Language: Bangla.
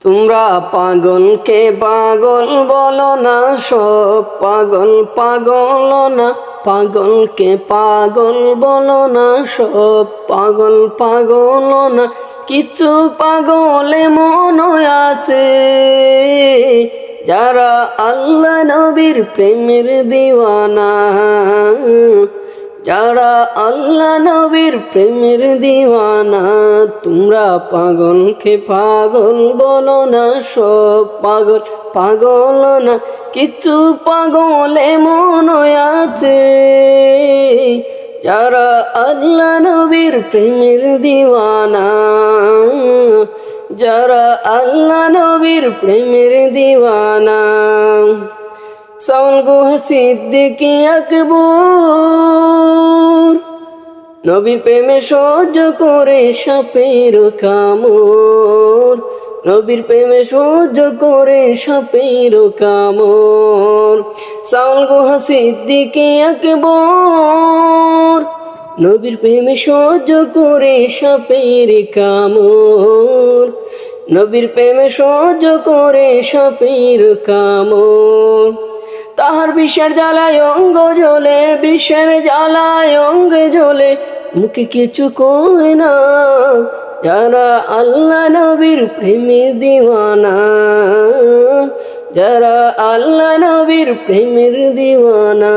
তোমরা পাগলকে পাগল বলো না, সব পাগল পাগল না। পাগলকে পাগল বলো না, সব পাগল পাগল না। কিছু পাগলে মন আছে যারা আল্লাহ নবীর প্রেমের দিওয়ানা, যারা আল্লাহ নবীর প্রেমের দিওয়ানা। তোমরা পাগলকে পাগল বলো না, সব পাগল পাগল না। কিছু পাগল এমন আছে যারা আল্লাহ নবীর প্রেমের দিওয়ানা, যারা আল্লাহ নবীর প্রেমের দিওয়ানা। সাউল গুহা সিদ্দিকী আকবর নবীর প্রেমে সহ্য করে সাপের কামড়, নবীর প্রেমে সহ্য করে সাপের কামড়। সাউল গুহা সিদ্দিকী আকবর নবীর প্রেমে সহ্য করে সাপের কামড়, নবীর প্রেমে সহ্য করে সাপের কামড়। তাহার বিষের জ্বালায় অঙ্গ জ্বলে, বিষের জ্বালায় অঙ্গে জ্বলে, মুখে কিছু কয় না। যারা আল্লাহ নবীর প্রেমের দিওয়ানা, যারা আল্লাহ নবীর প্রেমের দিওয়ানা।